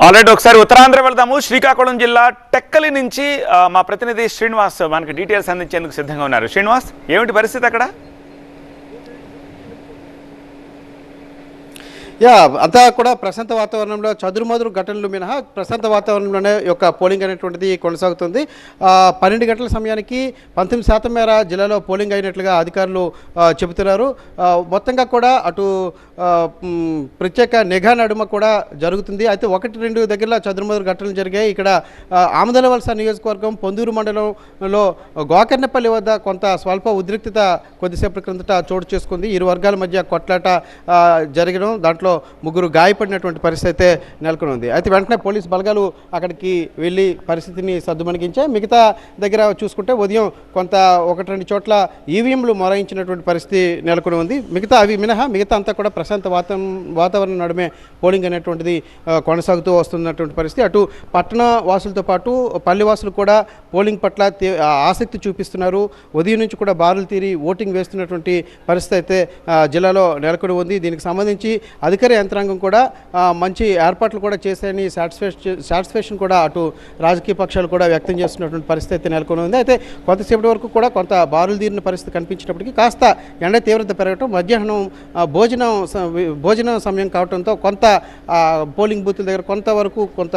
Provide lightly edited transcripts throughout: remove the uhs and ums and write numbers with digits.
Already ఒకసారి ఉత్తరాంధ్ర వెళ్దాము. శ్రీకాకుళం జిల్లా టెక్కలి నుంచి మా ప్రతినిధి శ్రీనివాస్ మనకి డీటెయిల్స్ అందించేందుకు సిద్ధంగా ఉన్నారు. శ్రీనివాస్, ఏమిటి పరిస్థితి అక్కడ? అంతా కూడా ప్రశాంత వాతావరణంలో చదురుమదురు ఘటనలు మినహా ప్రశాంత వాతావరణంలోనే యొక్క పోలింగ్ అనేటువంటిది కొనసాగుతుంది. 12 గంటల సమయానికి 19% మేర జిల్లాలో పోలింగ్ అయినట్లుగా అధికారులు చెబుతున్నారు. మొత్తంగా కూడా అటు ప్రత్యేక నిఘా నడుమ కూడా జరుగుతుంది. అయితే 1-2 దగ్గరలో చదురుమదురు ఘటనలు జరిగాయి. ఇక్కడ ఆమదలవలస నియోజకవర్గం పొందూరు మండలంలో గోకర్ణపల్లి వద్ద కొంత స్వల్ప ఉద్రిక్తత కొద్దిసేపటి క్రిందట చోటు చేసుకుంది. ఇరు వర్గాల మధ్య కొట్లాట జరగడం, దాంట్లో 3 గాయపడినటువంటి పరిస్థితి అయితే నెలకొని ఉంది. అయితే వెంటనే పోలీస్ బలగాలు అక్కడికి వెళ్ళి పరిస్థితిని సద్దుమణిగించాయి. మిగతా దగ్గర చూసుకుంటే ఉదయం కొంత 1-2 చోట్ల ఈవీఎంలు మొరాయించినటువంటి పరిస్థితి నెలకొని ఉంది. అవి మినహా మిగతా అంతా కూడా ప్రశాంత వాతావరణం నడుమే పోలింగ్ అనేటువంటిది కొనసాగుతూ వస్తున్నటువంటి పరిస్థితి. అటు పట్టణ వాసులతో పాటు పల్లె వాసులు కూడా పోలింగ్ పట్ల ఆసక్తి చూపిస్తున్నారు. ఉదయం నుంచి కూడా బారులు తీరి ఓటింగ్ వేస్తున్నటువంటి పరిస్థితి అయితే జిల్లాలో నెలకొని ఉంది. దీనికి సంబంధించి అధికార యంత్రాంగం కూడా మంచి ఏర్పాట్లు కూడా చేశాయని సాటిస్ఫాక్షన్ కూడా అటు రాజకీయ పక్షాలు కూడా వ్యక్తం చేస్తున్నటువంటి పరిస్థితి అయితే నెలకొని ఉంది. అయితే కొంతసేపటి వరకు కూడా కొంత బారులు తీరిన పరిస్థితి కనిపించినప్పటికీ కాస్త ఎండ తీవ్రత పెరగటం, మధ్యాహ్నం భోజనం సమయం కావడంతో కొంత పోలింగ్ బూత్ల దగ్గర కొంతవరకు కొంత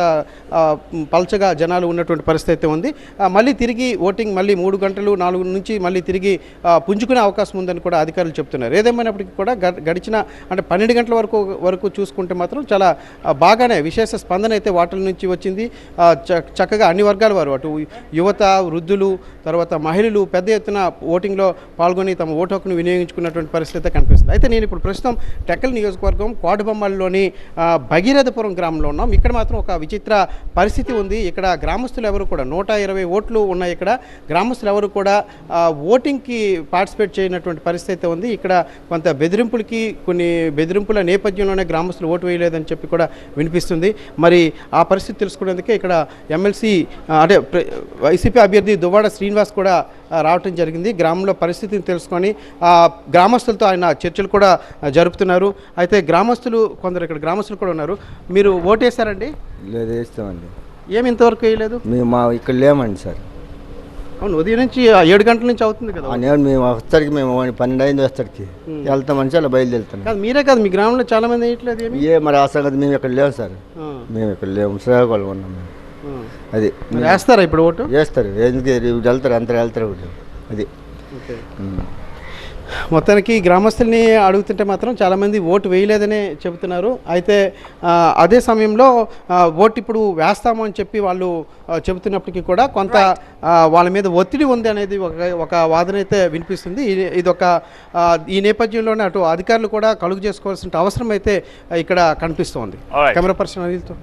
పల్చగా జనాలు ఉన్నటువంటి పరిస్థితి అయితే ఉంది. మళ్ళీ తిరిగి ఓటింగ్ మళ్ళీ 3 గంటలు 4 నుంచి మళ్ళీ తిరిగి పుంజుకునే అవకాశం ఉందని కూడా అధికారులు చెప్తున్నారు. ఏదేమైనప్పటికీ కూడా గడిచిన అంటే 12 గంటల వరకు చూసుకుంటే మాత్రం చాలా బాగానే విశేష స్పందన అయితే వాటిల నుంచి వచ్చింది. చక్కగా అన్ని వర్గాల వారు, అటు యువత, వృద్ధులు, తర్వాత మహిళలు పెద్ద ఎత్తున ఓటింగ్లో పాల్గొని తమ ఓటు హక్కును వినియోగించుకున్నటువంటి పరిస్థితి కనిపిస్తుంది. అయితే నేను ఇప్పుడు ప్రస్తుతం టెక్కలి నియోజకవర్గం కోటబొమ్మలలోని భగీరథపురం గ్రామంలో ఉన్నాం. ఇక్కడ మాత్రం ఒక విచిత్ర పరిస్థితి ఉంది. ఇక్కడ గ్రామస్తులు ఎవరు కూడా 120 ఓట్లు ఉన్నాయి. ఇక్కడ గ్రామస్తులు ఎవరు కూడా ఓటింగ్కి పార్టిసిపేట్ చేయనటువంటి పరిస్థితి ఉంది. ఇక్కడ కొంత కొన్ని బెదిరింపుల నేపథ్యంలోనే గ్రామస్తులు ఓటు వేయలేదని చెప్పి కూడా వినిపిస్తుంది. మరి ఆ పరిస్థితి తెలుసుకునేందుకే ఇక్కడ ఎమ్మెల్సీ అంటే వైసీపీ అభ్యర్థి దువ్వాడ శ్రీనివాస్ కూడా రావటం జరిగింది. గ్రామంలో పరిస్థితిని తెలుసుకొని గ్రామస్తులతో ఆయన చర్చలు కూడా జరుపుతున్నారు. అయితే కొందరు ఇక్కడ గ్రామస్తులు కూడా ఉన్నారు. మీరు ఓటు వేశారండి? లేదు, వేస్తామండి. ఏమి ఇంతవరకు వేయలేదు? మేము ఇక్కడ లేమండి సార్. అవును, ఉదయం నుంచి 7 గంటల నుంచి అవుతుంది కదా. మేము వస్తాడికి మేము 12 అయింది వస్తాడికి వెళ్తామని అలా బయలుదేరుతాం. కాదు, మీరే కాదు, మీ గ్రామంలో చాలా మంది వేయట్లేదు. మరి ఆ సంగతి మేము ఇక్కడ లేవు సార్. మేము ఇక్కడ లేము, శ్రీకాకుళం ఉన్నాం మేము. అది వేస్తారా ఇప్పుడు ఓటు? వేస్తారు, ఎందుకు వెళ్తారు, అంతా వెళ్తారు అది. మొత్తానికి గ్రామస్తుల్ని అడుగుతుంటే మాత్రం చాలామంది ఓటు వేయలేదనే చెబుతున్నారు. అయితే అదే సమయంలో ఓటు ఇప్పుడు వేస్తాము అని చెప్పి వాళ్ళు చెబుతున్నప్పటికీ కూడా కొంత వాళ్ళ మీద ఒత్తిడి ఉంది అనేది ఒక వాదన అయితే వినిపిస్తుంది. ఈ నేపథ్యంలోనే అటు అధికారులు కూడా కలుగు చేసుకోవాల్సిన అవసరం అయితే ఇక్కడ కనిపిస్తోంది. Camera person అనిల్తో.